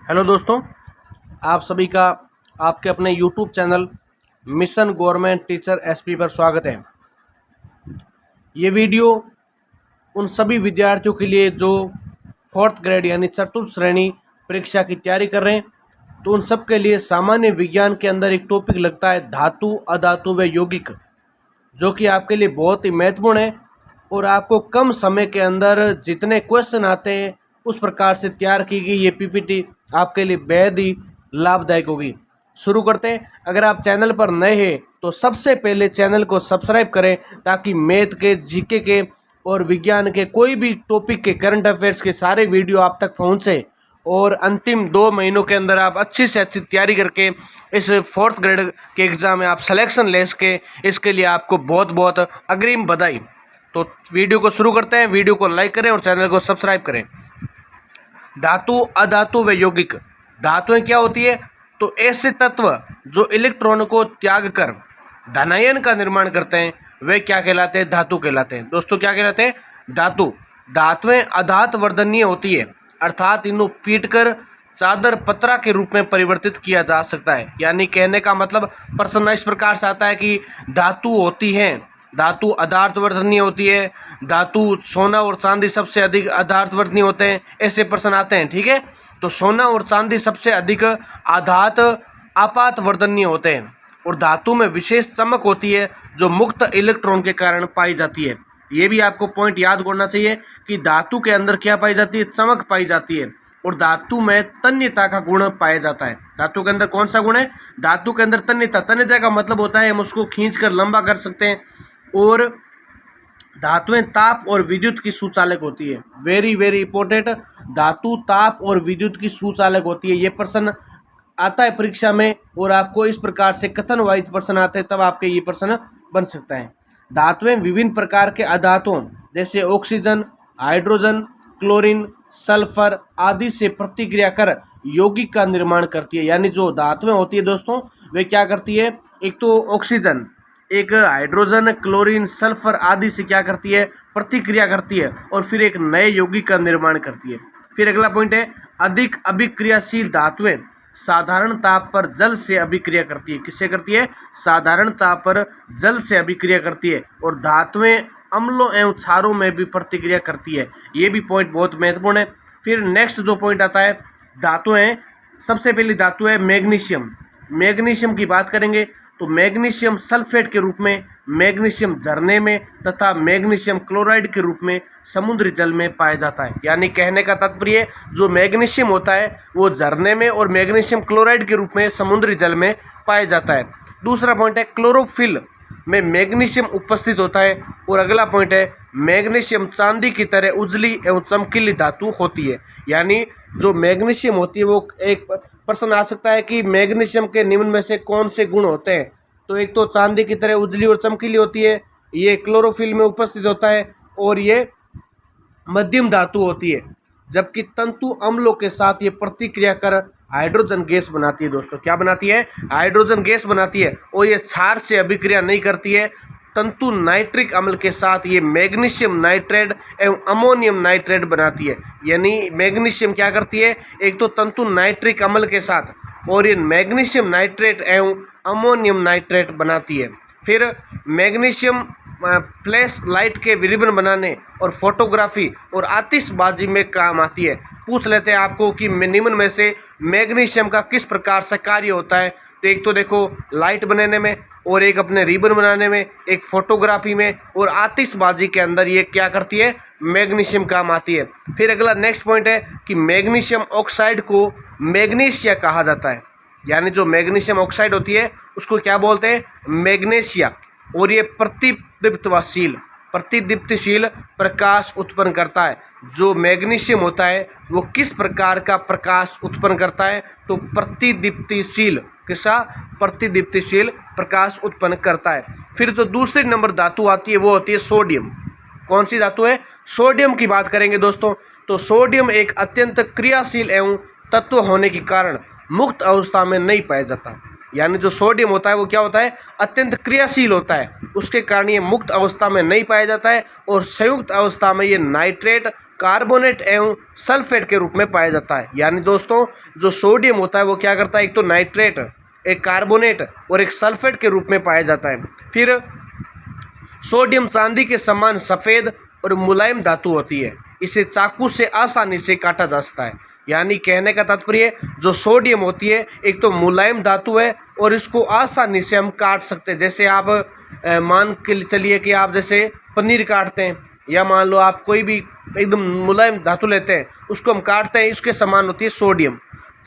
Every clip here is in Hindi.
हेलो दोस्तों, आप सभी का आपके अपने YouTube channel mission government teacher SP पर स्वागत है। ये वीडियो उन सभी विद्यार्थियों के लिए जो फोर्थ ग्रेड यानी चतुर्थ श्रेणी परीक्षा की तैयारी कर रहे हैं, तो उन सब के लिए सामान्य विज्ञान के अंदर एक टॉपिक लगता है धातु, अधातु व यौगिक, जो कि आपके लिए बहुत ही महत्वपूर्ण है और आपको कम समय के अंदर जितने क्वेश्चन आते हैं उस प्रकार से तैयार की गई ये पीपीटी आपके लिए बेहद ही लाभदायक होगी। शुरू करते हैं। अगर आप चैनल पर नए हैं तो सबसे पहले चैनल को सब्सक्राइब करें ताकि मैथ के, जीके के और विज्ञान के कोई भी टॉपिक के, करंट अफेयर्स के सारे वीडियो आप तक पहुंचे और अंतिम 2 महीनों के अंदर आप अच्छी से अच्छी तैयारी करके इस फोर्थ ग्रेड के एग्ज़ाम में आप सिलेक्शन ले सके। इसके लिए आपको बहुत बहुत अग्रिम बधाई। तो वीडियो को शुरू करते हैं। वीडियो को लाइक करें और चैनल को सब्सक्राइब करें। धातु, अधातु व यौगिक। धातुएं क्या होती है? तो ऐसे तत्व जो इलेक्ट्रॉन को त्याग कर धनायन का निर्माण करते हैं वे क्या कहलाते हैं? धातु कहलाते हैं। दोस्तों क्या कहलाते हैं? धातु। धातुएं अधात वर्धनीय होती है, अर्थात इन्हें पीटकर चादर पत्रा के रूप में परिवर्तित किया जा सकता है। यानी कहने का मतलब प्रश्न इस प्रकार से आता है कि धातु होती है, धातु अधार्थ वर्धनीय होती है, धातु सोना और चांदी सबसे अधिक अधार्थ वर्धनीय होते हैं, ऐसे प्रश्न आते हैं। ठीक है, तो सोना और चांदी सबसे अधिक आधात आपात वर्धनीय होते हैं और धातु में विशेष चमक होती है जो मुक्त इलेक्ट्रॉन के कारण पाई जाती है। ये भी आपको पॉइंट याद करना चाहिए कि धातु के अंदर क्या पाई जाती है? चमक पाई जाती है और धातु में तन्यता का गुण पाया जाता है। धातु के अंदर कौन सा गुण है? धातु के अंदर तन्यता। तन्यता का मतलब होता है हम उसको खींचकर लंबा कर सकते हैं। और धातुएं ताप और विद्युत की सुचालक होती है। वेरी वेरी इंपॉर्टेंट, धातु ताप और विद्युत की सुचालक होती है। ये प्रश्न आता है परीक्षा में और आपको इस प्रकार से कथन वाइज प्रश्न आते हैं, तब आपके ये प्रश्न बन सकता है। धातुएं विभिन्न प्रकार के अधातुओं जैसे ऑक्सीजन, हाइड्रोजन, क्लोरीन, सल्फर आदि से प्रतिक्रिया कर यौगिक का निर्माण करती है। यानी जो धातुएं होती है दोस्तों, वे क्या करती है? एक तो ऑक्सीजन, एक हाइड्रोजन, क्लोरीन, सल्फर आदि से क्या करती है? प्रतिक्रिया करती है और फिर एक नए यौगिक का निर्माण करती है। फिर अगला पॉइंट है अधिक अभिक्रियाशील धातुएं साधारण ताप पर जल से अभिक्रिया करती है। किससे करती है? साधारण ताप पर जल से अभिक्रिया करती है और धातुएं अम्लों एवं क्षारों में भी प्रतिक्रिया करती है। ये भी पॉइंट बहुत महत्वपूर्ण है। फिर नेक्स्ट जो पॉइंट आता है धातुएं, सबसे पहली धातु है मैग्नीशियम। मैग्नीशियम की बात करेंगे तो मैग्नीशियम सल्फेट के रूप में, मैग्नीशियम झरने में तथा मैग्नीशियम क्लोराइड के रूप में समुद्री जल में पाया जाता है। यानी कहने का तात्पर्य जो मैग्नीशियम होता है वो झरने में और मैग्नीशियम क्लोराइड के रूप में समुद्री जल में पाया जाता है। दूसरा पॉइंट है क्लोरोफिल में मैग्नीशियम उपस्थित होता है। और अगला पॉइंट है मैग्नीशियम चांदी की तरह उजली एवं चमकीली धातु होती है। यानी जो मैग्नीशियम होती है वो, एक प्रश्न आ सकता है कि मैग्नीशियम के निम्न में से कौन से गुण होते हैं? तो एक तो चांदी की तरह उजली और चमकीली होती है, ये क्लोरोफिल में उपस्थित होता है और ये मध्यम धातु होती है। जबकि तंतु अम्लों के साथ ये प्रतिक्रिया कर हाइड्रोजन गैस बनाती है। दोस्तों क्या बनाती है? हाइड्रोजन गैस बनाती है और ये क्षार से अभिक्रिया नहीं करती है। तंतु नाइट्रिक अम्ल के साथ ये मैग्नीशियम नाइट्रेट एवं अमोनियम नाइट्रेट बनाती है। यानी मैग्नीशियम क्या करती है? एक तो तंतु नाइट्रिक अम्ल के साथ और ये मैग्नीशियम नाइट्रेट एवं अमोनियम नाइट्रेट बनाती है। फिर मैग्नीशियम फ्लैश लाइट के रिबन बनाने और फोटोग्राफी और आतिशबाजी में काम आती है। पूछ लेते हैं आपको कि निम्न में से मैग्नीशियम का किस प्रकार से कार्य होता है? तो एक तो देखो लाइट बनाने में, और एक अपने रिबन बनाने में, एक फोटोग्राफी में और आतिशबाजी के अंदर ये क्या करती है? मैग्नीशियम काम आती है। फिर अगला नेक्स्ट पॉइंट है कि मैग्नीशियम ऑक्साइड को मैग्नीशिया कहा जाता है। यानी जो मैग्नीशियम ऑक्साइड होती है उसको क्या बोलते हैं? मैग्नीशिया। और ये प्रतिदीप्तिशील प्रकाश उत्पन्न करता है। जो मैग्नीशियम होता है वो किस प्रकार का प्रकाश उत्पन्न करता है? तो प्रतिदीप्तिशील, किसा? प्रतिदीप्तिशील प्रकाश उत्पन्न करता है। फिर जो दूसरी नंबर धातु आती है वो होती है सोडियम। कौन सी धातु है? सोडियम की बात करेंगे दोस्तों तो सोडियम एक अत्यंत क्रियाशील एवं तत्व होने के कारण मुक्त अवस्था में नहीं पाया जाता। यानी जो सोडियम होता है वो क्या होता है? अत्यंत क्रियाशील होता है, उसके कारण ये मुक्त अवस्था में नहीं पाया जाता है और संयुक्त अवस्था में ये नाइट्रेट कार्बोनेट एवं सल्फेट के रूप में पाया जाता है। यानी दोस्तों जो सोडियम होता है वो क्या करता है, एक तो नाइट्रेट, एक कार्बोनेट और एक सल्फेट के रूप में पाया जाता है। फिर सोडियम चांदी के समान सफ़ेद और मुलायम धातु होती है, इसे चाकू से आसानी से काटा जा सकता है। यानी कहने का तात्पर्य जो सोडियम होती है एक तो मुलायम धातु है और इसको आसानी से हम काट सकते हैं। जैसे आप मान के चलिए कि आप जैसे पनीर काटते हैं या मान लो आप कोई भी एकदम मुलायम धातु लेते हैं उसको हम काटते हैं, इसके समान होती है सोडियम।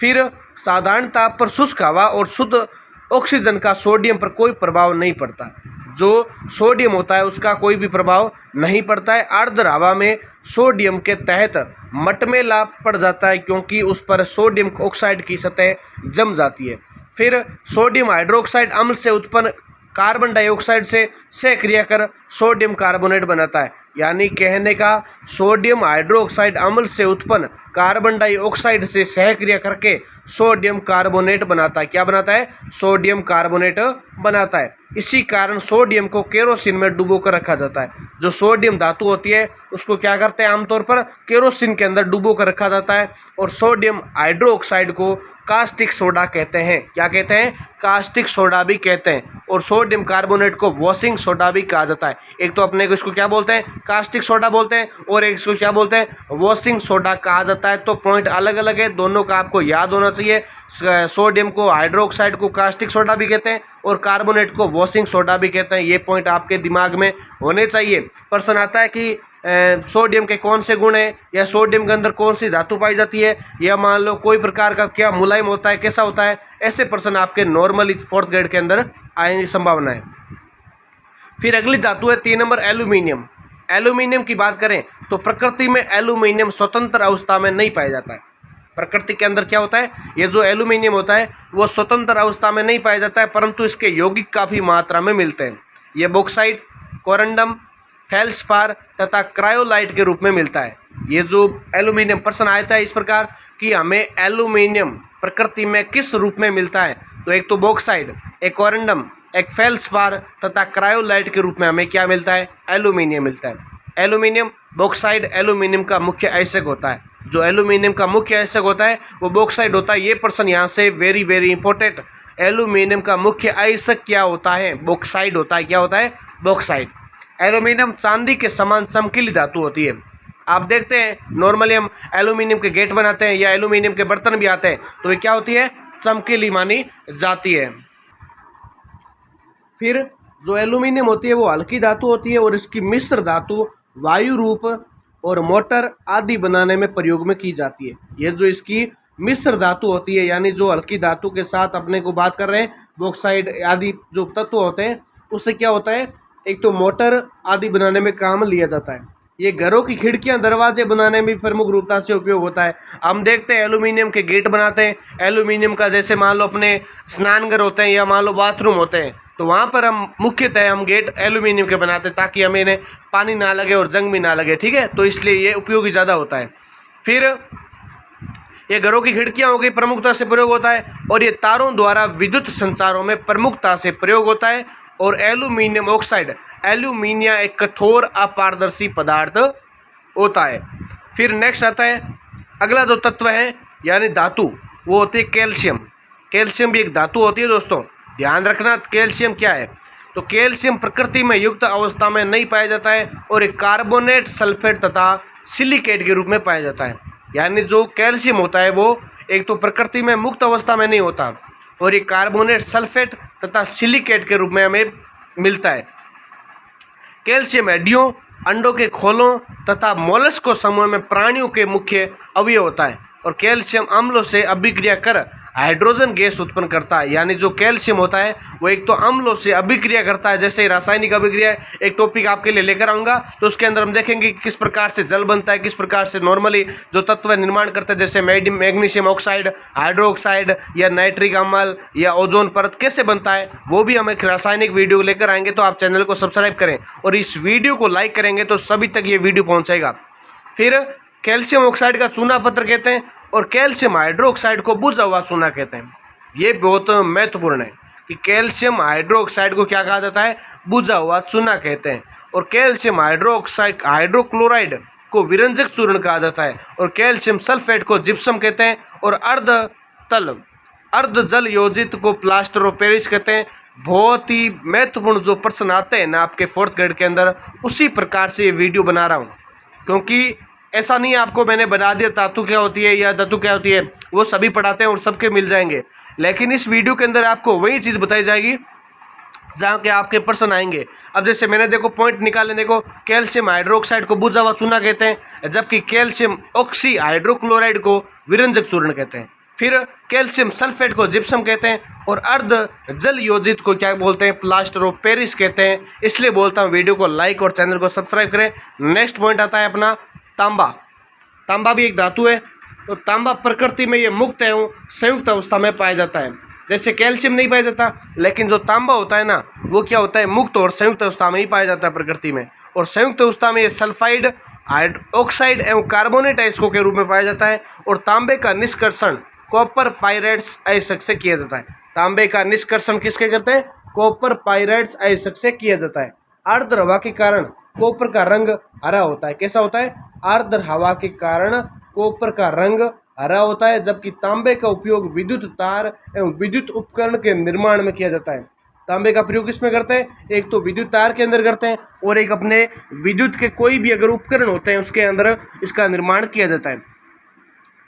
फिर साधारण ताप पर शुष्क हवा और शुद्ध ऑक्सीजन का सोडियम पर कोई प्रभाव नहीं पड़ता। जो सोडियम होता है उसका कोई भी प्रभाव नहीं पड़ता है। आर्द्र हवा में सोडियम के तहत मटमेला पड़ जाता है क्योंकि उस पर सोडियम ऑक्साइड की सतह जम जाती है। फिर सोडियम हाइड्रोक्साइड अम्ल से उत्पन्न कार्बन डाइऑक्साइड से सहक्रिया कर सोडियम कार्बोनेट बनाता है। यानी कहने का सोडियम हाइड्रोक्साइड अम्ल से उत्पन्न कार्बन डाइऑक्साइड से सहक्रिया करके सोडियम कार्बोनेट बनाता है। क्या बनाता है, सोडियम कार्बोनेट बनाता है। इसी कारण सोडियम को केरोसिन में डुबो कर रखा जाता है। जो सोडियम धातु होती है उसको क्या करते हैं, आमतौर पर केरोसिन के अंदर डुबो कर रखा जाता है। और सोडियम हाइड्रोक्साइड को कास्टिक सोडा कहते हैं। क्या कहते हैं, कास्टिक सोडा भी कहते हैं। और सोडियम कार्बोनेट को वॉशिंग सोडा भी कहा जाता है। एक तो अपने को इसको क्या बोलते हैं, कास्टिक सोडा बोलते हैं, और एक इसको क्या बोलते हैं, वॉशिंग सोडा कहा जाता है। तो पॉइंट अलग अलग है, दोनों का आपको याद होना चाहिए। सोडियम को हाइड्रोक्साइड को कास्टिक सोडा भी कहते हैं और कार्बोनेट को वॉशिंग सोडा भी कहते हैं। ये पॉइंट आपके दिमाग में होने चाहिए। प्रश्न आता है कि सोडियम के कौन से गुण हैं, या सोडियम के अंदर कौन सी धातु पाई जाती है, या मान लो कोई प्रकार का क्या मुलायम होता है, कैसा होता है, ऐसे प्रश्न आपके नॉर्मली 4th ग्रेड के अंदर आने की संभावना है। फिर अगली धातु है 3 नंबर एल्यूमिनियम। एल्यूमिनियम की बात करें तो प्रकृति में एल्यूमिनियम स्वतंत्र अवस्था में नहीं पाया जाता है। प्रकृति के अंदर क्या होता है, ये जो एल्यूमिनियम होता है वो स्वतंत्र अवस्था में नहीं पाया जाता है, परंतु इसके यौगिक काफ़ी मात्रा में मिलते हैं। ये बॉक्साइट, कोरंडम, फेल्सपार तथा क्रायोलाइट के रूप में मिलता है। ये जो एल्यूमिनियम प्रश्न आया था इस प्रकार कि हमें एल्यूमिनियम प्रकृति में किस रूप में मिलता है, तो एक तो बॉक्साइट, एक कोरंडम, एक फेल्सपार तथा क्रायोलाइट के रूप में हमें क्या मिलता है, एल्यूमिनियम मिलता है। एल्यूमिनियम बॉक्साइड एल्यूमिनियम का मुख्य आयस्क होता है। जो एल्यूमिनियम का मुख्य आयस्क होता है वो बॉक्साइड होता है। ये प्रश्न यहाँ से वेरी वेरी इंपॉर्टेंट, एल्यूमिनियम का मुख्य आयस्क क्या होता है, बॉक्साइड होता है। क्या होता है, बॉक्साइड। एल्यूमिनियम चांदी के समान चमकीली धातु होती है। आप देखते हैं नॉर्मली हम एल्यूमिनियम के गेट बनाते हैं या एल्यूमिनियम के बर्तन भी आते हैं, तो ये क्या होती है, चमकीली मानी जाती है। फिर जो एल्यूमिनियम होती है वो हल्की धातु होती है और इसकी मिश्र धातु वायु रूप और मोटर आदि बनाने में प्रयोग में की जाती है। ये जो इसकी मिश्र धातु होती है, यानी जो हल्की धातु के साथ अपने को बात कर रहे हैं, बॉक्साइड आदि जो तत्व होते हैं, उससे क्या होता है, एक तो मोटर आदि बनाने में काम लिया जाता है। ये घरों की खिड़कियां दरवाजे बनाने में प्रमुख रूपता से उपयोग होता है। हम देखते हैं एल्यूमिनियम के गेट बनाते हैं, एल्यूमिनियम का जैसे मान लो अपने स्नानघर होते हैं या मान लो बाथरूम होते हैं, तो वहाँ पर हम मुख्यतः हम गेट एल्यूमिनियम के बनाते हैं ताकि हमें इन्हें पानी ना लगे और जंग भी ना लगे, ठीक है, तो इसलिए ये उपयोगी ज़्यादा होता है। फिर ये घरों की खिड़कियाँ हो गई, प्रमुखता से प्रयोग होता है। और ये तारों द्वारा विद्युत संचारों में प्रमुखता से प्रयोग होता है। और एल्यूमिनियम ऑक्साइड, एल्यूमिनिया एक कठोर अपारदर्शी पदार्थ होता है। फिर नेक्स्ट आता है अगला जो तत्व है यानी धातु, वो होती है कैल्शियम। कैल्शियम भी एक धातु होती है दोस्तों, ध्यान रखना। कैल्शियम क्या है, तो कैल्शियम प्रकृति में युक्त अवस्था में नहीं पाया जाता है और एक कार्बोनेट, सल्फेट तथा सिलिकेट के रूप में पाया जाता है। यानी जो कैल्शियम होता है वो एक तो प्रकृति में मुक्त अवस्था में नहीं होता और ये कार्बोनेट, सल्फेट तथा सिलिकेट के रूप में हमें मिलता है। कैल्शियम हड्डियों, अंडों के खोलों तथा मोलस्को समूह में प्राणियों के मुख्य अवयव होता है और कैल्शियम अम्लों से अभिक्रिया कर हाइड्रोजन गैस उत्पन्न करता है। यानी जो कैल्शियम होता है वो एक तो अम्लों से अभिक्रिया करता है, जैसे रासायनिक अभिक्रिया एक टॉपिक आपके लिए लेकर आऊँगा, तो उसके अंदर हम देखेंगे किस प्रकार से जल बनता है, किस प्रकार से नॉर्मली जो तत्व निर्माण करते हैं, जैसे मैग्नीशियम ऑक्साइड, हाइड्रोक्साइड या नाइट्रिक अम्ल या ओजोन परत कैसे बनता है, वो भी हम एक रासायनिक वीडियो लेकर आएंगे। तो आप चैनल को सब्सक्राइब करें और इस वीडियो को लाइक करेंगे तो सभी तक ये वीडियो पहुँचेगा। फिर कैल्शियम ऑक्साइड का चूना पत्थर कहते हैं और कैल्शियम हाइड्रोक्साइड को बुझा हुआ चूना कहते हैं। ये बहुत महत्वपूर्ण है कि कैल्शियम हाइड्रोक्साइड को क्या कहा जाता है, बुझा हुआ चूना कहते हैं। और कैल्शियम हाइड्रोक्साइड, हाइड्रोक्लोराइड को विरंजक चूर्ण कहा जाता है और कैल्शियम सल्फेट को जिप्सम कहते हैं और अर्ध जल योजित को प्लास्टर ऑफ पेरिस कहते हैं। बहुत ही महत्वपूर्ण जो प्रश्न आते हैं ना आपके 4th ग्रेड के अंदर, उसी प्रकार से ये वीडियो बना रहा हूँ, क्योंकि ऐसा नहीं है आपको मैंने बना दिया धातु क्या होती है या धातु क्या होती है, वो सभी पढ़ाते हैं और सबके मिल जाएंगे, लेकिन इस वीडियो के अंदर आपको वही चीज़ बताई जाएगी जहाँ के आपके प्रश्न आएंगे। अब जैसे मैंने देखो पॉइंट निकाले, देखो कैल्शियम हाइड्रोक्साइड को बुझा हुआ चूना कहते हैं, जबकि कैल्शियम ऑक्सी हाइड्रोक्लोराइड को विरंजक चूर्ण कहते हैं। फिर कैल्शियम सल्फेट को जिप्सम कहते हैं और अर्ध जल योजित को क्या बोलते हैं, प्लास्टर ऑफ पेरिस कहते हैं। इसलिए बोलता हूँ वीडियो को लाइक और चैनल को सब्सक्राइब करें। नेक्स्ट पॉइंट आता है अपना तांबा। तांबा भी एक धातु है, तो तांबा प्रकृति में ये मुक्त एवं संयुक्त अवस्था में पाया जाता है। जैसे कैल्शियम नहीं पाया जाता, लेकिन जो तांबा होता है ना, वो क्या होता है, मुक्त और संयुक्त अवस्था में ही पाया जाता है प्रकृति में। और संयुक्त अवस्था में ये सल्फाइड ऑक्साइड एवं कार्बोनेट अयस्कों के रूप में पाया जाता है। और तांबे का निष्कर्षण कॉपर पाइराइड्स अयस्क से किया जाता है। तांबे का निष्कर्षण किसके करते हैं, कॉपर पाइराइड्स अयस्क से किया जाता है। आर्द्र हवा के कारण कॉपर का रंग हरा होता है। कैसा होता है, आर्द्र हवा के कारण कॉपर का रंग हरा होता है, जबकि तांबे का उपयोग विद्युत तार एवं विद्युत उपकरण के निर्माण में किया जाता है। तांबे का प्रयोग किसमें करते हैं, एक तो विद्युत तार के अंदर करते हैं और एक अपने विद्युत के कोई भी अगर उपकरण होते हैं उसके अंदर इसका निर्माण किया जाता है।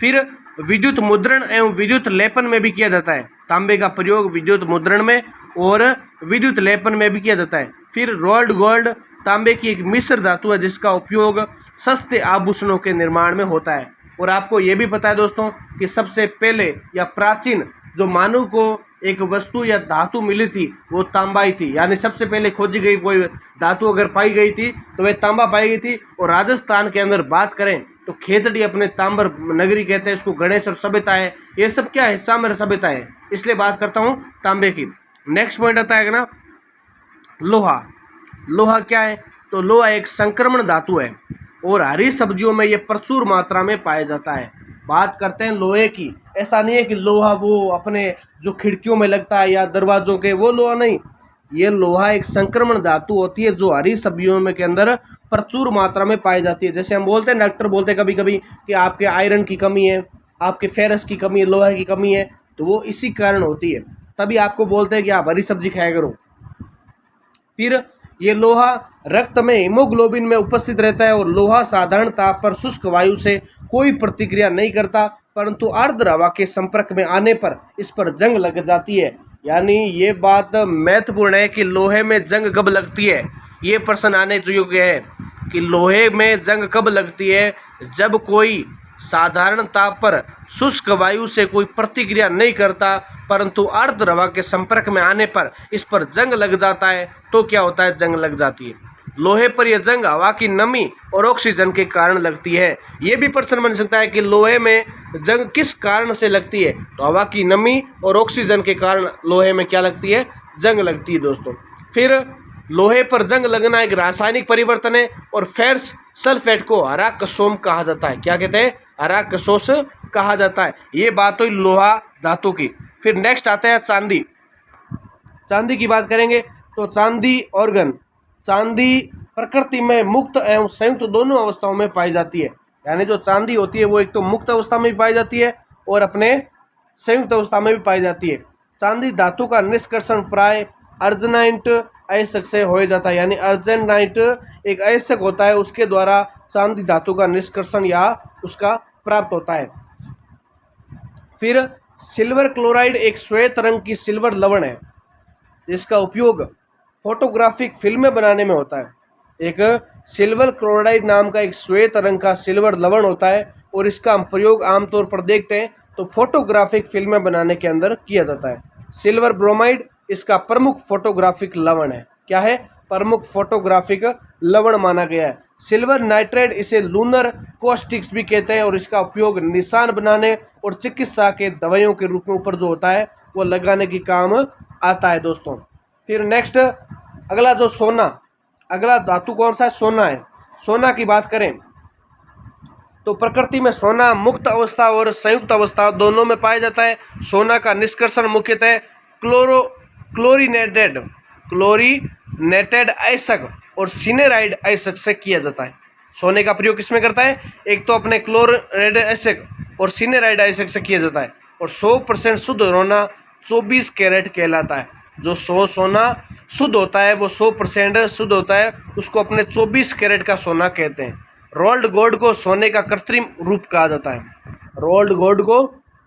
फिर विद्युत मुद्रण एवं विद्युत लेपन में भी किया जाता है। तांबे का प्रयोग विद्युत मुद्रण में और विद्युत लेपन में भी किया जाता है। फिर रोल्ड गोल्ड तांबे की एक मिश्र धातु है जिसका उपयोग सस्ते आभूषणों के निर्माण में होता है। और आपको ये भी पता है दोस्तों कि सबसे पहले या प्राचीन जो मानव को एक वस्तु या धातु मिली थी वो तांबा ही थी, यानी सबसे पहले खोजी गई कोई धातु अगर पाई गई थी तो वह तांबा पाई गई थी। और राजस्थान के अंदर बात करें तो खेतड़ी अपने तांबर नगरी कहते हैं, इसको गणेश और सभ्यता है, ये सब क्या है, सामर सभ्यता है, इसलिए बात करता हूँ तांबे की। नेक्स्ट पॉइंट आता है ना लोहा। लोहा क्या है, तो लोहा एक संक्रमण धातु है और हरी सब्जियों में ये प्रचुर मात्रा में पाया जाता है। बात करते हैं लोहे की, ऐसा नहीं है कि लोहा वो अपने जो खिड़कियों में लगता है या दरवाजों के, वो लोहा नहीं, ये लोहा एक संक्रमण धातु होती है जो हरी सब्जियों में के अंदर प्रचुर मात्रा में पाई जाती है। जैसे हम बोलते हैं, डॉक्टर बोलते हैं कभी कभी कि आपके आयरन की कमी है, आपके फेरस की कमी है, लोहा की कमी है, तो वो इसी कारण होती है, तभी आपको बोलते हैं कि आप हरी सब्जी खाया करो। फिर ये लोहा रक्त में हीमोग्लोबिन में उपस्थित रहता है और लोहा साधारण ताप पर शुष्क वायु से कोई प्रतिक्रिया नहीं करता, परंतु आर्द्र हवा के संपर्क में आने पर इस पर जंग लग जाती है। यानी ये बात महत्वपूर्ण है कि लोहे में जंग कब लगती है, ये प्रश्न आने योग्य है कि लोहे में जंग कब लगती है, जब कोई साधारण ताप पर शुष्क वायु से कोई प्रतिक्रिया नहीं करता, परंतु आर्द्र हवा के संपर्क में आने पर इस पर जंग लग जाता है, तो क्या होता है, जंग लग जाती है। लोहे पर यह जंग हवा की नमी और ऑक्सीजन के कारण लगती है। ये भी प्रश्न बन सकता है कि लोहे में जंग किस कारण से लगती है, तो हवा की नमी और ऑक्सीजन के कारण लोहे में क्या लगती है, जंग लगती है दोस्तों। फिर लोहे पर जंग लगना एक रासायनिक परिवर्तन है और फेरस सल्फेट को हरा कसोम कहा जाता है। क्या कहते हैं, हरा कसोस कहा जाता है। ये बात हुई लोहा धातु की। फिर नेक्स्ट आता है चांदी। चांदी की बात करेंगे तो चांदी ऑर्गन, चांदी प्रकृति में मुक्त एवं संयुक्त दोनों अवस्थाओं में पाई जाती है। यानी जो चांदी होती है वो एक तो मुक्त अवस्था में भी पाई जाती है और अपने संयुक्त अवस्था में भी पाई जाती है। चांदी धातु का निष्कर्षण प्राय अर्जेनाइट अयस्क से हो जाता है। यानी अर्जेनाइट एक अयस्क होता है, उसके द्वारा चांदी धातु का निष्कर्षण या उसका प्राप्त होता है। फिर सिल्वर क्लोराइड एक श्वेत रंग की सिल्वर लवण है जिसका उपयोग फोटोग्राफिक फिल्में बनाने में होता है। एक सिल्वर क्लोराइड नाम का एक श्वेत रंग का सिल्वर लवण होता है और इसका हम प्रयोग आमतौर पर देखते हैं तो फोटोग्राफिक फिल्में बनाने के अंदर किया जाता है। सिल्वर ब्रोमाइड इसका प्रमुख फोटोग्राफिक लवण है। क्या है, प्रमुख फोटोग्राफिक लवण माना गया है। सिल्वर नाइट्रेट इसे लूनर कॉस्टिक्स भी कहते हैं और इसका उपयोग निशान बनाने और चिकित्सा के दवाइयों के रूप में ऊपर जो होता है वो लगाने की काम आता है दोस्तों। फिर नेक्स्ट अगला जो सोना, अगला धातु कौन सा है, सोना है। सोना की बात करें तो प्रकृति में सोना मुक्त अवस्था और संयुक्त अवस्था दोनों में पाया जाता है। सोना का निष्कर्षण मुख्यतः क्लोरीनेटेड अयस्क और सिनेराइड अयस्क से किया जाता है। सोने का प्रयोग किसमें करता है? एक तो अपने क्लोराइड एसिड और सिनेराइड एसिड से किया जाता है। और 100% शुद्ध सोना 24 कैरेट कहलाता है। जो सोना शुद्ध होता है वो 100% शुद्ध होता है, उसको अपने 24 कैरेट का सोना कहते हैं। रोल्ड गोल्ड को सोने का कृत्रिम रूप कहा जाता है। रोल्ड गोल्ड को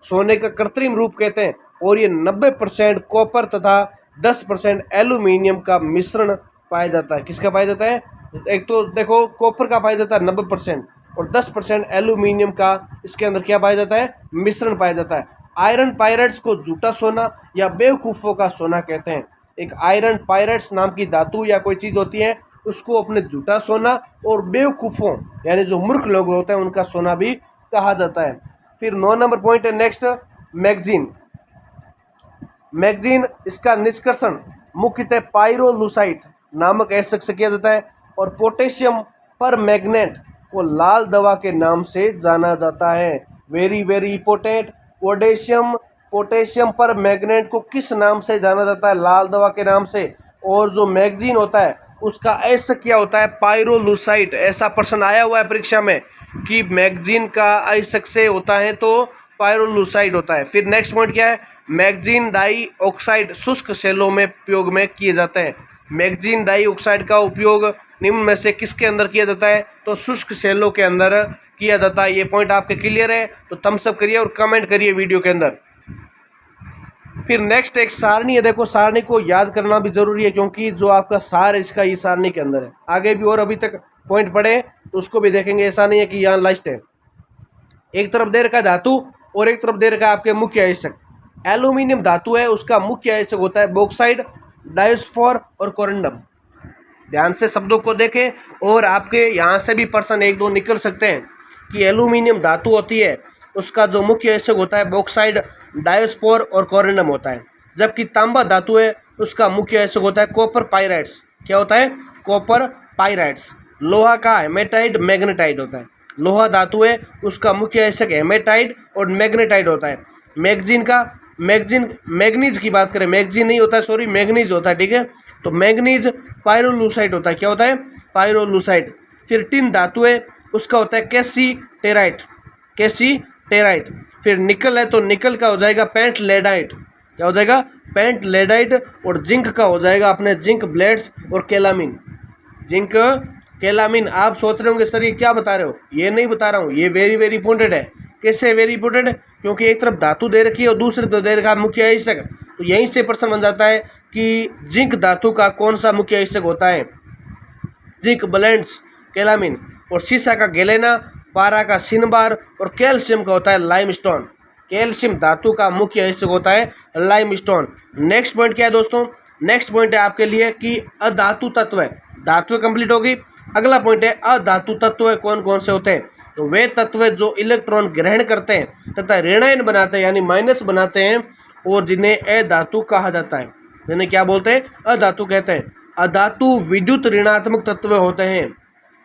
सोने का कृत्रिम रूप कहते हैं। और ये 90% कॉपर तथा 10% एल्यूमिनियम का मिश्रण पाया जाता है। किसका पाया जाता है? एक तो देखो कॉपर का पाया जाता है 90% और 10% एल्यूमिनियम का इसके अंदर क्या पाया जाता है? मिश्रण पाया जाता है। आयरन पायरेट्स को झूठा सोना या बेवकूफ़ों का सोना कहते हैं। एक आयरन पायरेट्स नाम की धातु या कोई चीज़ होती है, उसको अपने झूठा सोना और बेवकूफ़ों यानी जो मूर्ख लोग होते हैं उनका सोना भी कहा जाता है। फिर 9 नंबर पॉइंट है नेक्स्ट, मैगजीन। मैगजीन इसका निष्कर्षण मुख्यतः पायरोलुसाइट नामक एसिड से किया जाता है। और पोटेशियम पर मैग्नेट को लाल दवा के नाम से जाना जाता है। वेरी वेरी इंपॉर्टेंट, पोटेशियम पर मैग्नेट को किस नाम से जाना जाता है? लाल दवा के नाम से। और जो मैगजीन होता है उसका एसिड क्या होता है? पायरोलुसाइट। ऐसा प्रश्न आया हुआ है परीक्षा में कि मैगजीन का एसिड से होता है तो पायरोलुसाइट होता है। फिर नेक्स्ट पॉइंट क्या है? मैगजीन डाइऑक्साइड शुष्क सेलों में उपयोग में किए जाते हैं। मैगजीन डाइऑक्साइड का उपयोग निम्न में से किसके अंदर किया जाता है? तो शुष्क सेलों के अंदर किया जाता है। ये पॉइंट आपके क्लियर है तो थम्स अप करिए और कमेंट करिए वीडियो के अंदर। फिर नेक्स्ट एक सारणी है। देखो सारणी को याद करना भी जरूरी है क्योंकि जो आपका सार है इसका ये सारणी के अंदर है। आगे भी और अभी तक पॉइंट पढ़े तो उसको भी देखेंगे। ऐसा नहीं है कि यहाँ लास्ट है। एक तरफ दे रखा धातु और एक तरफ दे रखा आपके मुख्य आयस्क। एल्यूमिनियम धातु है, उसका मुख्य आयस्क होता है बॉक्साइड, डायोस्फोर और कोरंडम। ध्यान से शब्दों को देखें और आपके यहाँ से भी प्रश्न एक दो निकल सकते हैं कि एल्यूमिनियम धातु होती है उसका जो मुख्य आयस्क होता है बॉक्साइड, डायोस्पोर और कोरंडम होता है। जबकि तांबा धातु है उसका मुख्य आयस्क होता है कॉपर पाइराइट्स। क्या होता है? Copper pyrites. लोहा का हेमेटाइट, मैग्नेटाइट होता है। लोहा धातु है उसका मुख्य आयस्क हेमेटाइट और मैग्नेटाइट होता है। मैग्नीज की बात करें, मैगजीन नहीं होता है, सॉरी मैग्नीज होता है, ठीक है। तो मैग्नीज पायरोलुसाइट होता है। क्या होता है? पायरोलुसाइट। फिर टिन धातु है उसका होता है कैसीटेराइट। फिर निकल है तो निकल का हो जाएगा पेंटलेडाइट। क्या हो जाएगा? पेंटलेडाइट। और जिंक का हो जाएगा अपने जिंक ब्लेड्स और कैलामिन। आप सोच रहे होंगे सर ये क्या बता रहे हो? ये नहीं बता रहा हूँ, ये वेरी वेरी इंपॉर्टेंट है। कैसे वेरी इंपॉर्टेंट? क्योंकि एक तरफ धातु दे रखी है और दूसरी तरफ दे रखा मुख्य आयस्क। तो यहीं से प्रश्न बन जाता है कि जिंक धातु का कौन सा मुख्य आयस्क होता है? Zinc blends, calamine. और सीसा का गैलेना, पारा का सिनबार और कैल्शियम का होता है लाइमस्टोन। कैल्शियम धातु का मुख्य आयस्क होता है लाइमस्टोन। नेक्स्ट पॉइंट क्या है दोस्तों? नेक्स्ट पॉइंट है आपके लिए कि अधातु तत्व। धातु कंप्लीट होगी। अगला पॉइंट है अधातु तत्व कौन कौन से होते हैं? तो वे तत्व जो इलेक्ट्रॉन ग्रहण करते हैं तथा ऋणायन बनाते हैं यानी माइनस बनाते हैं और जिन्हें अधातु कहा जाता है। जिन्हें क्या बोलते हैं? अधातु कहते हैं। अधातु विद्युत ऋणात्मक तत्व होते हैं।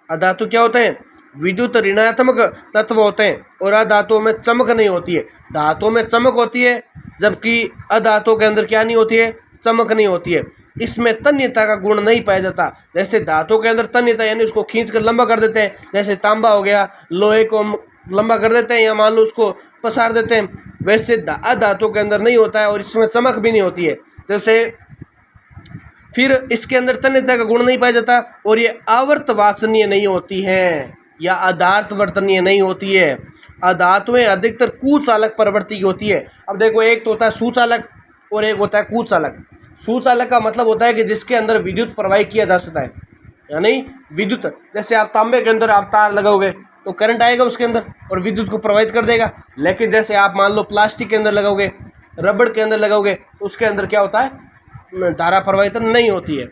अधातु क्या होते हैं? विद्युत ऋणात्मक तत्व होते हैं। और अधातुओं में चमक नहीं होती है। धातुओं में चमक होती है जबकि अधातुओं के अंदर क्या नहीं होती है? चमक नहीं होती है। इसमें तन्यता का गुण नहीं पाया जाता। जैसे धातु के अंदर तन्यता यानी उसको खींच कर लंबा कर देते हैं, जैसे तांबा हो गया, लोहे को लंबा कर देते हैं या मान लो उसको पसार देते हैं, वैसे अधातु के अंदर नहीं होता है और इसमें चमक भी नहीं होती है। जैसे फिर इसके अंदर तन्यता का गुण नहीं पाया जाता और ये आवर्त वाचनीय नहीं होती हैं या अधार्थ वर्तनीय नहीं होती है। अधातुएं अधिकतर कुचालक प्रवृत्ति की होती है। अब देखो एक तो होता है सुचालक और एक होता है कुचालक। सुचालक का मतलब होता है कि जिसके अंदर विद्युत प्रवाहित किया जा सकता है, यानी विद्युत। जैसे आप तांबे के अंदर आप तार लगाओगे तो करंट आएगा उसके अंदर और विद्युत को प्रवाहित कर देगा। लेकिन जैसे आप मान लो प्लास्टिक के अंदर लगाओगे, रबड़ के अंदर लगाओगे, उसके अंदर क्या होता है? धारा प्रवाहित नहीं होती है।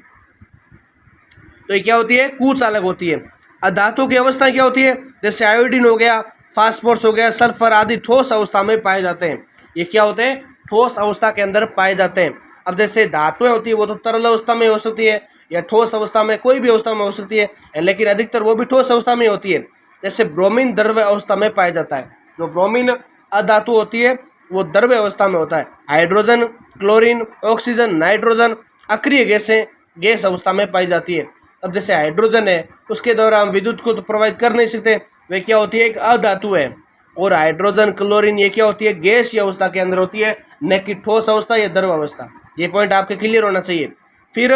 तो ये क्या होती है? कुचालक होती है। अधातु की अवस्था क्या होती है? जैसे आयोडीन हो गया, फास्फोरस हो गया, सल्फर आदि ठोस अवस्था में पाए जाते हैं। ये क्या होते हैं? ठोस अवस्था के अंदर पाए जाते हैं। अब जैसे धातुएं होती है वो तो तरल अवस्था में हो सकती है या ठोस अवस्था में, कोई भी अवस्था में हो सकती है, लेकिन अधिकतर वो भी ठोस अवस्था में होती है। जैसे ब्रोमीन द्रव्य अवस्था में पाया जाता है। जो ब्रोमीन अधातु होती है वो द्रव्य अवस्था में होता है। हाइड्रोजन, क्लोरीन, ऑक्सीजन, नाइट्रोजन अक्रिय गैसें गैस अवस्था में पाई जाती है। अब जैसे हाइड्रोजन है उसके द्वारा हम विद्युत को तो प्रोवाइड कर नहीं सकते, वे क्या होती है, एक अधातु है। और हाइड्रोजन क्लोरीन ये क्या होती है, गैस या अवस्था के अंदर होती है, न कि ठोस अवस्था या द्रव अवस्था। ये पॉइंट आपके क्लियर होना चाहिए। फिर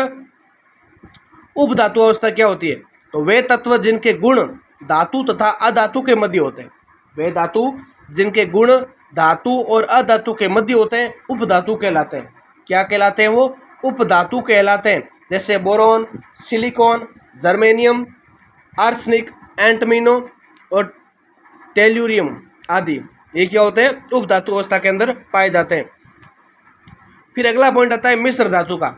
उपधातु अवस्था क्या होती है, तो वे तत्व जिनके गुण धातु तथा अधातु के मध्य होते हैं, वे धातु जिनके गुण धातु और अधातु के मध्य होते हैं उपधातु कहलाते हैं। क्या कहलाते हैं वो, उपधातु कहलाते हैं। जैसे बोरोन, सिलिकॉन, जर्मेनियम, आर्सेनिक, एंटमिनो और टेल्यूरियम आदि, ये क्या होते हैं, उपधातु अवस्था के अंदर पाए जाते हैं। फिर अगला पॉइंट आता है मिश्र धातु का।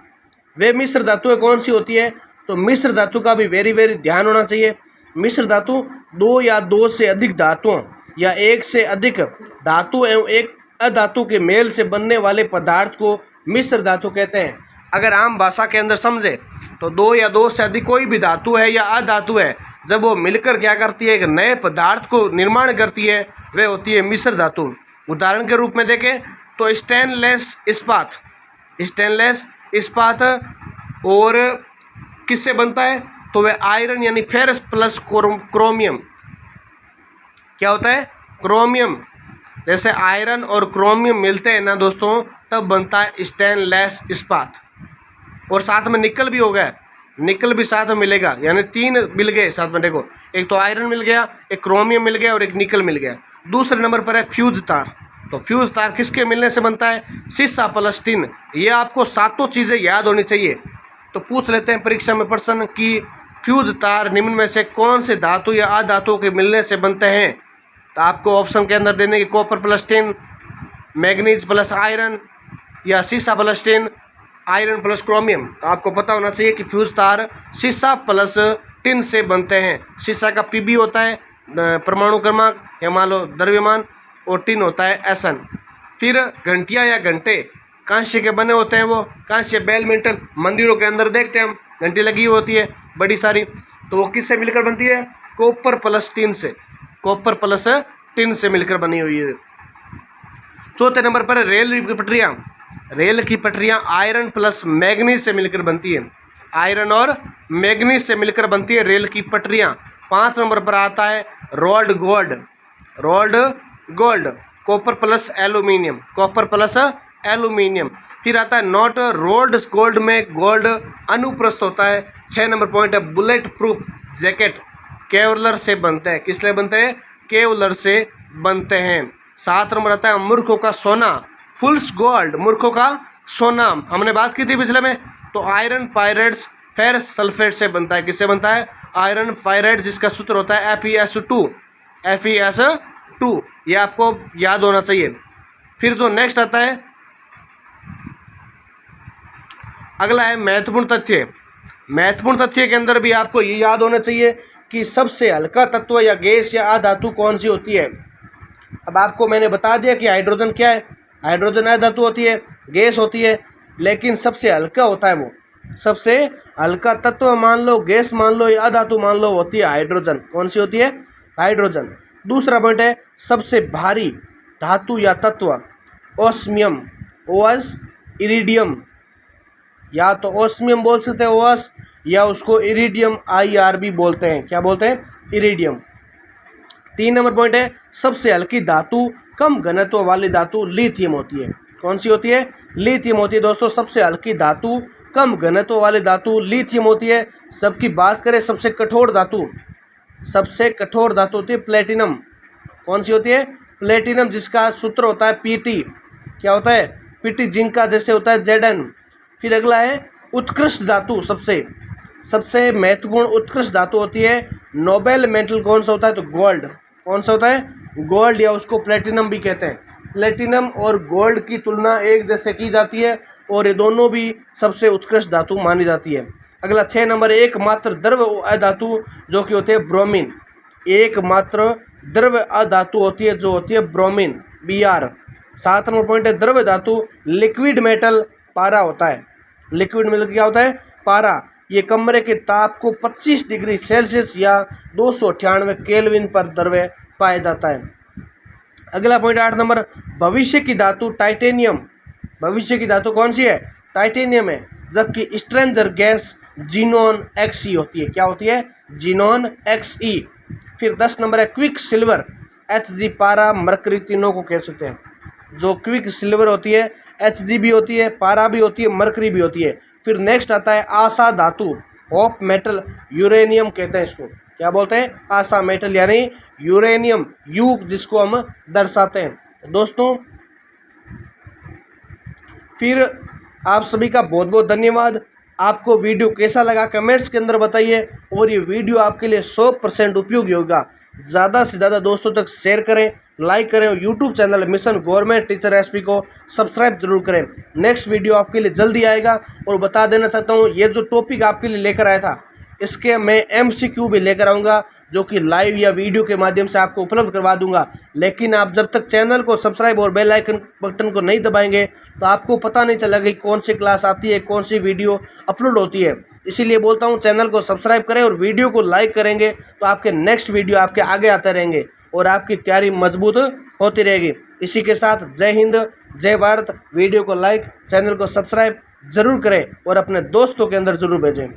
वे मिश्र धातुएं कौन सी होती है, तो मिश्र धातु का भी वेरी ध्यान होना चाहिए। मिश्र धातु दो या दो से अधिक धातुओं या एक से अधिक धातु एवं एक अधातु के मेल से बनने वाले पदार्थ को मिश्र धातु कहते हैं। अगर आम भाषा के अंदर समझे तो दो या दो से अधिक कोई भी धातु है या अधातु है, जब वो मिलकर क्या करती है, एक नए पदार्थ को निर्माण करती है, वे होती है मिश्र धातु। उदाहरण के रूप में देखें तो स्टेनलेस इस्पात और किससे बनता है, तो वह आयरन यानी फेरस प्लस क्रोमियम, क्या होता है, क्रोमियम। जैसे आयरन और क्रोमियम मिलते हैं ना दोस्तों, तब बनता है स्टेनलेस इस्पात। और साथ में निकल भी हो गया, निकल भी साथ में मिलेगा, यानी तीन मिल गए साथ में। देखो, एक तो आयरन मिल गया, एक क्रोमियम मिल गया और एक निकल मिल गया। दूसरे नंबर पर है फ्यूज तार। तो फ्यूज तार किसके मिलने से बनता है, सीसा प्लस टिन। ये आपको सातों चीज़ें याद होनी चाहिए। तो पूछ लेते हैं परीक्षा में प्रश्न कि फ्यूज तार निम्न में से कौन से धातु या अधातुओं के मिलने से बनते हैं। तो आपको ऑप्शन के अंदर देने की copper plus tin, manganese plus iron, या सीसा plus tin, iron plus chromium. तो आपको पता होना चाहिए कि फ्यूज तार सीसा प्लस टिन से बनते हैं। सीसा का पीबी होता है परमाणु क्रमांक या मान लो द्रव्यमान, और टिन होता है एसन। फिर घंटियाँ या घंटे कांस्य के बने होते हैं, वो कांस्य बैडमिंटन मंदिरों के अंदर देखते हैं हम, घंटी लगी होती है बड़ी सारी, तो वो किससे मिलकर बनती है, कॉपर प्लस टिन से, कॉपर प्लस टिन से मिलकर बनी हुई है। चौथे नंबर पर रेल की पटरियाँ। रेल की पटरियाँ आयरन प्लस मैग्नीज से मिलकर बनती है, आयरन और मैग्नीज से मिलकर बनती है रेल की पटरियाँ। 5 नंबर पर आता है rolled gold, copper plus aluminium, copper plus aluminium. फिर आता है नॉट रोल्ड गोल्ड में गोल्ड अनुप्रस्थ होता है। 6 नंबर पॉइंट है बुलेट प्रूफ जैकेट, केवलर से बनते हैं, किससे बनते हैं, केवलर से बनते हैं। 7 नंबर आता है मूर्खों का सोना, फुल्स गोल्ड, मूर्खों का सोना, हमने बात की थी पिछले में। तो आयरन पायरेट्स फेरस सल्फेट से बनता है, किससे बनता है, आयरन पायरेट, जिसका सूत्र होता है FeS2, ये आपको याद होना चाहिए। फिर जो नेक्स्ट आता है अगला है महत्वपूर्ण तथ्य। महत्वपूर्ण तथ्य के अंदर भी आपको ये याद होना चाहिए कि सबसे हल्का तत्व या गैस या अधातु कौन सी होती है। अब आपको मैंने बता दिया कि हाइड्रोजन क्या है, हाइड्रोजन अधातु होती है, गैस होती है, लेकिन सबसे हल्का होता है वो, सबसे हल्का तत्व मान लो, गैस मान लो या अधातु मान लो, होती है हाइड्रोजन। कौन सी होती है, हाइड्रोजन। दूसरा पॉइंट है सबसे भारी धातु या तत्व, ओस्मियम, ओस, इरिडियम, या तो ओस्मियम बोल सकते हैं ओस, या उसको इरिडियम IR भी बोलते हैं, क्या बोलते हैं, इरिडियम। 3 नंबर पॉइंट है सबसे हल्की धातु कम घनत्व वाली धातु लिथियम होती है। कौन सी होती है, लिथियम होती है दोस्तों। सबसे हल्की धातु कम घनत्व वाली धातु लिथियम होती है। सबकी बात करें सबसे कठोर धातु, सबसे कठोर धातु होती है प्लेटिनम। कौन सी होती है, प्लेटिनम, जिसका सूत्र होता है PT, क्या होता है, PT, जिंक का जैसे होता है Zn। फिर अगला है उत्कृष्ट धातु, सबसे महत्वपूर्ण उत्कृष्ट धातु होती है नोबेल मेटल। कौन सा होता है, तो गोल्ड। कौन सा होता है, गोल्ड, या उसको प्लेटिनम भी कहते हैं। प्लेटिनम और गोल्ड की तुलना एक जैसे की जाती है और ये दोनों भी सबसे उत्कृष्ट धातु मानी जाती है। अगला 6 नंबर एकमात्र द्रव अधातु जो कि होती है ब्रोमीन, एकमात्र द्रव अधातु होती है जो होती है ब्रोमीन, Br। 7 नंबर पॉइंट है द्रव धातु लिक्विड मेटल, पारा होता है। लिक्विड मेटल क्या होता है, पारा। ये कमरे के ताप को 25 डिग्री सेल्सियस या 298 केल्विन पर द्रव्य पाया जाता है। अगला पॉइंट 8 नंबर भविष्य की धातु टाइटेनियम। भविष्य की धातु कौन सी है, टाइटेनियम है। जबकि स्ट्रेंजर गैस जीनॉन XE होती है। क्या होती है? Xenon XE। फिर 10 नंबर है क्विक सिल्वर, Hg, पारा, मरकरी, तीनों को कह सकते हैं। जो क्विक सिल्वर होती है Hg भी होती है, पारा भी होती है, मरकरी भी होती है। फिर नेक्स्ट आता है आशा धातु, होप मेटल, यूरेनियम कहते हैं इसको। क्या बोलते हैं? आशा मेटल यानी यूरेनियम, यू जिसको हम दर्शाते हैं। दोस्तों फिर आप सभी का बहुत बहुत धन्यवाद। आपको वीडियो कैसा लगा कमेंट्स के अंदर बताइए, और ये वीडियो आपके लिए 100% उपयोगी होगा। ज़्यादा से ज़्यादा दोस्तों तक शेयर करें, लाइक करें, और YouTube channel mission government teacher SP को सब्सक्राइब जरूर करें। नेक्स्ट वीडियो आपके लिए जल्दी आएगा। और बता देना चाहता हूँ, ये जो टॉपिक आपके लिए लेकर आया था, इसके मैं MCQ भी लेकर आऊँगा, जो कि लाइव या वीडियो के माध्यम से आपको उपलब्ध करवा दूंगा। लेकिन आप जब तक चैनल को सब्सक्राइब और बेल आइकन बटन को नहीं दबाएंगे तो आपको पता नहीं चलेगा कि कौन सी क्लास आती है, कौन सी वीडियो अपलोड होती है। इसीलिए बोलता हूँ चैनल को सब्सक्राइब करें, और वीडियो को लाइक करेंगे तो आपके नेक्स्ट वीडियो आपके आगे आते रहेंगे और आपकी तैयारी मजबूत होती रहेगी। इसी के साथ जय हिंद, जय भारत। वीडियो को लाइक, चैनल को सब्सक्राइब जरूर करें और अपने दोस्तों के अंदर जरूर भेजें।